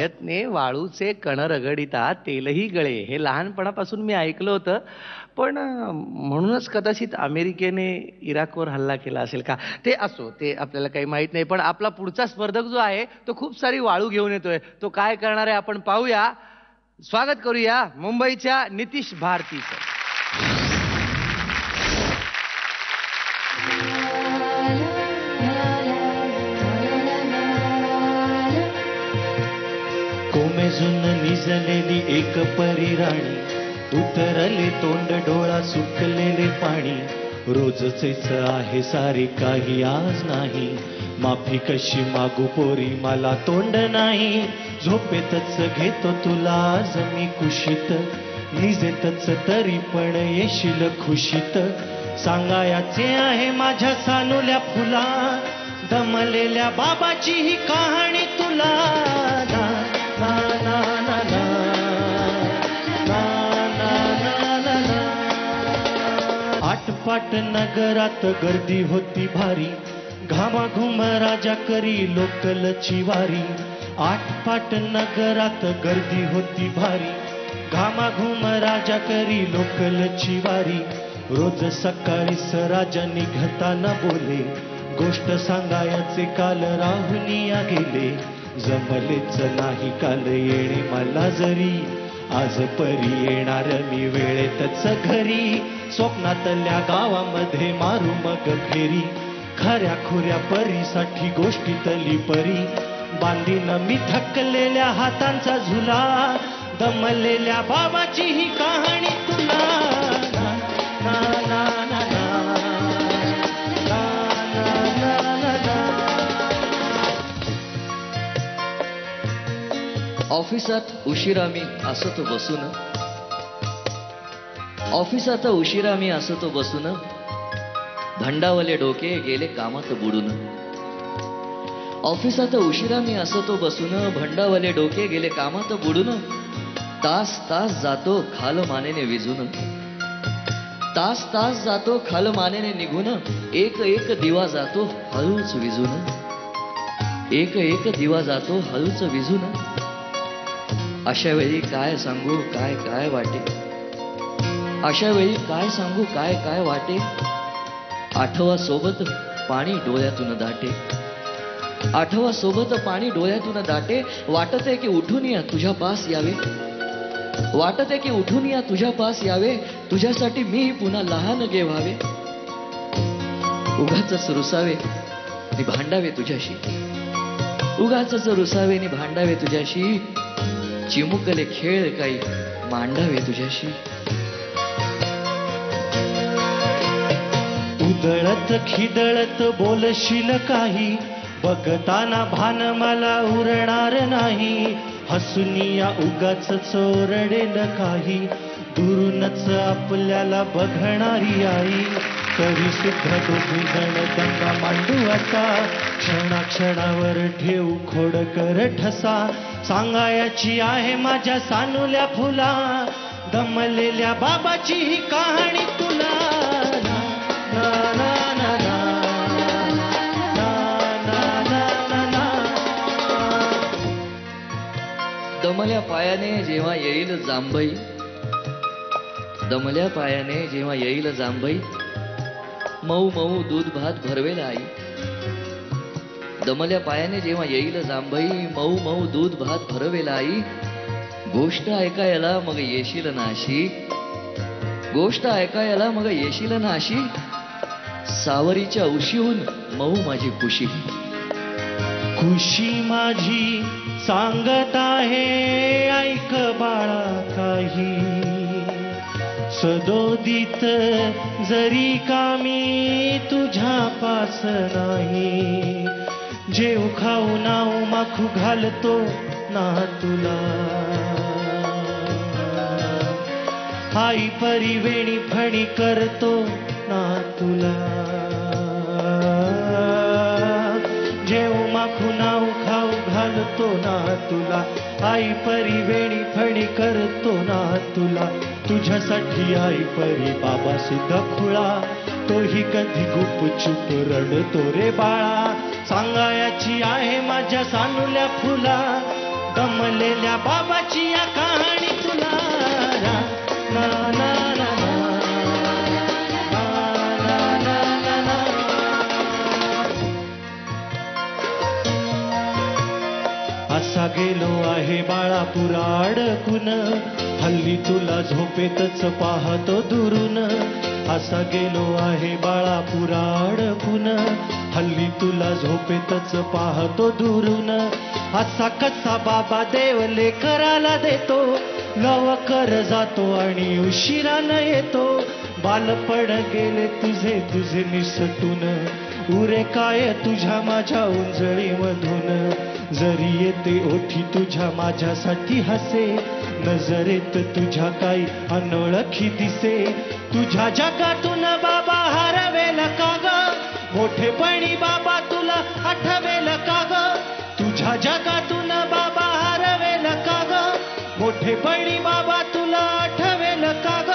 प्रयत्ने वाळूचे कण रगडिता तेलही गळे, हे लहानपणापासून मी ऐकलं होतं. पण म्हणूनच कदाचित अमेरिकेने इराकवर हल्ला केला असेल का, ते असो, ते आपल्याला काही माहीत नाही. पण आपला पुढचा स्पर्धक जो आहे तो खूप सारी वाळू घेऊन येतोय. तो काय करणार आहे आपण पाहूया. स्वागत करूया मुंबईच्या नितीश भारतीचं. कोमेजून निजलेली एक परी राणी, उतरले तोंड डोळा सुकलेले पाणी. रोजचेच आहे सारे काही आज नाही, माफी कशी मागू पोरी मला तोंड नाही. झोपेतच घेतो तुला आज मी कुशीत, निजेतच तरी पण येशील खुशीत. सांगायचे आहे माझ्या सानुल्या फुला, दमलेल्या बाबाची ही कहाणी तुला. ना ना ना ना ना ना ना ना ना. आटपाट नगरात गर्दी होती भारी, घामाघूम राजा करी लोकलची वारी. आटपाट नगरात गर्दी होती भारी, घामाघूम राजा करी लोकलची वारी. रोज सकाळीच राजा निघताना बोले, गोष्ट सांगायचे काल राहुनिया गेले. जमलेच नाही काल येणे मला जरी, आज परी येणार मी वेळेतच घरी. स्वप्नातल्या गावामध्ये मारू मग फेरी, खऱ्या खुऱ्या परीसाठी गोष्टीतली परी. बांधीन मी थकलेल्या हातांचा झुला, दमलेल्या बाबाची ही कहाणी तुला. ना ना ना ना ना ना ना ना. ऑफिसात उशिरा मी असतो बसून, ऑफिसात उशिरा मी असतो बसून, भंडावले डोके गेले कामात बुडून. ऑफिसात उशिरा मी असतो बसून, भंडावले डोके गेले कामात बुडून. तास तास जातो खाल मानेने विझून, तास तास जातो खाल मानेने निघून. एक एक दिवा जातो हळूच विझून, एक एक दिवा जातो हळूच विझून. अशा वेळी काय सांगू काय काय वाटे, अशा वेळी काय सांगू काय काय वाटे. आठवा सोबत पाणी डोळ्यातून दाटे, आठवा सोबत पाणी डोळ्यातून दाटे. वाटते की उठून या तुझ्या पास यावे, वाटते की उठून या तुझ्या पास यावे. तुझ्यासाठी मी पुन्हा लहान गे व्हावे. उगाचच रुसावे नि भांडावे तुझ्याशी, उगाचच रुसावे नि भांडावे तुझ्याशी. चिमुकले खेळ काही मांडावे तुझ्याशी. उदळत खिदळत बोलशील काही, बघताना भान मला उरणार नाही. हसुनिया उगाच चोरडेल काही, दुरूनच आपल्याला बघणारी आई. तरी सुद्धा दोघी जण दंगा मांडू आता, क्षणाक्षणावर ठेवू खोडकर ठसा. सांगायची आहे माझ्या सानुल्या फुला, दमलेल्या बाबाची ही कहाणी तुला. ना ना ना ना ना ना ना. दमल्या पायाने जेव्हा येईल जांभई, दमल्या पायाने जेव्हा येईल जांभई. मऊ मऊ दूध भात भरवेल आई, दमल्या पायाने जेव्हा येईल जांभई. मऊ मऊ दूध भात भरवेल आई. गोष्ट ऐकायला मग येशील नाशी, गोष्ट ऐकायला मग येशील नाशी. सावरीच्या उशीहून मऊ माझी कुशी, खुशी माझी सांगत आहे ऐक बाळा काही. सदोदित जरी कामी तुझ्या पास नाही, जेव खाऊ नाव माखू घालतो ना तुला. आई परी वेणी फणी करतो ना तुला. जेव माखू नाव खाऊ घालतो ना तुला. आई परी वेणी फणी करतो ना तुला. तुझ्यासाठी आई परी बाबा सुद्धा खुळा, तोही कधी गुपचूप रडतो रे बाळा. सांगायची आहे माझ्या सानुल्या फुला, दमलेल्या बाबाची या कहाणी तुला ना ना ना ना असा गेलो आहे बाळापुरा अडकून, हल्ली तुला झोपेतच पाहतो दुरून. असा गेलो आहे बाळापुरा अडकून, हल्ली तुला झोपेतच पाहतो दुरून. असा कसा बाबा देव लेकराला देतो, लवकर जातो आणि उशिरानं येतो. बालपण गेले तुझे तुझे निसटून, उरे काय तुझ्या माझ्या उंजळीमधून. जरी येते ओठी तुझ्या माझ्यासाठी हसे, नजरेत तुझ्या काही अनोळखी दिसे. तुझ्या जगातून बाबा हरवेल का ग, मोठेपणी बाबा तुला आठवेल का ग. तुझ्या जगातून बाबा हरवेल का ग, मोठेपणी बाबा तुला आठवेल का ग.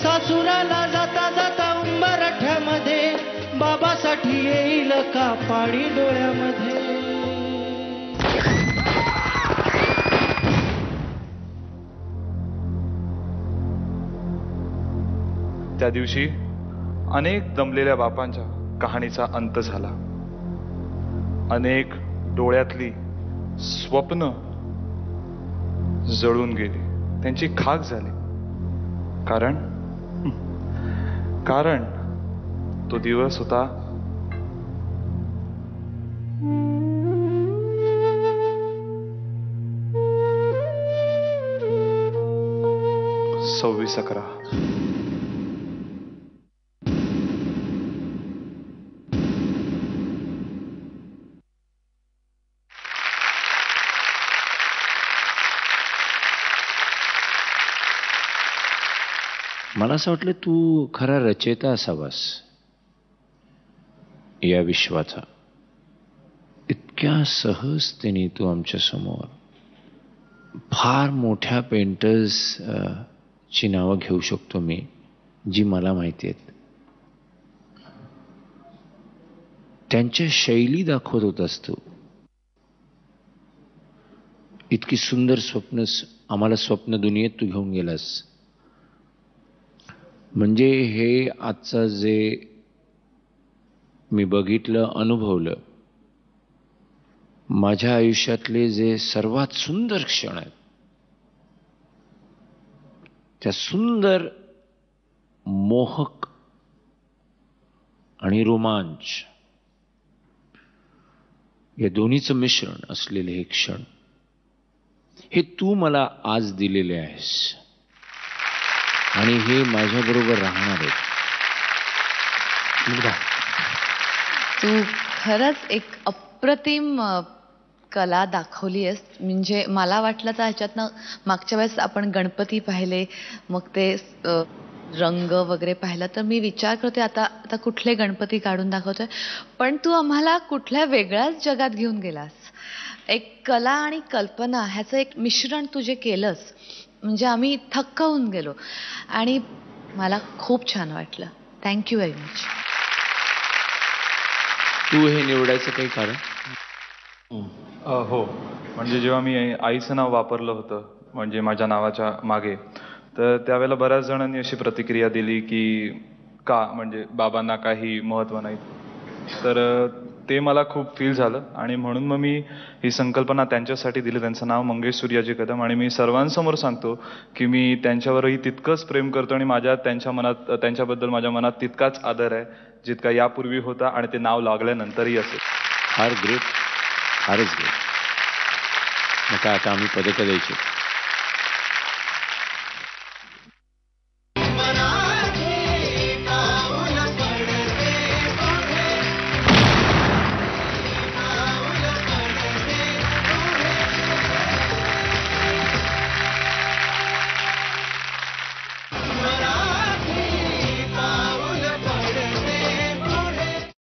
सासुराला जाता जाता उंबरठ्यामध्ये, बाबासाठी येईल का पाणी डोळ्यामध्ये. त्या दिवशी अनेक दमलेल्या बापांच्या कहाणीचा अंत झाला. अनेक डोळ्यातली स्वप्न जळून गेली, त्यांची खाक झाली. कारण तो दिवस होता 26/11. मला असं वाटलं तू खरा रचयिता असावास या विश्वाचा. इतक्या सहजतेने तू आमच्या समोर फार मोठ्या पेंटर्स ची नावं घेऊ शकतो मी, जी मला माहिती आहेत. त्यांच्या शैली दाखवत होतास तू. इतकी सुंदर स्वप्न आम्हाला स्वप्न दुनियेत तू घेऊन गेलास. म्हणजे हे आजचं जे मी बघितलं, अनुभवलं, माझ्या आयुष्यातले जे सर्वात सुंदर क्षण आहेत, त्या सुंदर, मोहक आणि रोमांच या दोन्हीचं मिश्रण असलेले हे क्षण, हे तू मला आज दिलेले आहेस आणि हे माझ्याबरोबर राहणार आहे. तू खरंच एक अप्रतिम कला दाखवली आहेस. म्हणजे मला वाटलं तर ह्याच्यातनं मागच्या वेळेस आपण गणपती पाहिले, मग ते रंग वगैरे पाहिलं, तर मी विचार करते आता कुठले गणपती काढून दाखवतोय. पण तू आम्हाला कुठल्या वेगळ्याच जगात घेऊन गेलास. एक कला आणि कल्पना ह्याचं एक मिश्रण तू जे केलंस, म्हणजे आम्ही थक्क होऊन गेलो आणि मला खूप छान वाटलं. Thank you very much. तू हे निवडायचं काही कारण? हो, म्हणजे जेव्हा मी आईचं नाव वापरलं होतं म्हणजे माझ्या नावाच्या मागे, तर त्यावेळेला बऱ्याच जणांनी अशी प्रतिक्रिया दिली की का, म्हणजे बाबांना काही महत्त्व नाही. तर ते मला खूप फील झालं आणि म्हणून मग मी ही संकल्पना त्यांच्यासाठी दिली. त्यांचं नाव मंगेश सूर्याजी कदम आणि मी सर्वांसमोर सांगतो की मी त्यांच्यावरही तितकंच प्रेम करतो आणि त्यांच्याबद्दल माझ्या मनात तितकाच आदर आहे जितका यापूर्वी होता आणि ते नाव लागल्यानंतरही असेल. फार ग्रेट, फारच ग्रेट. मग काय आता आम्ही पदकं द्यायची?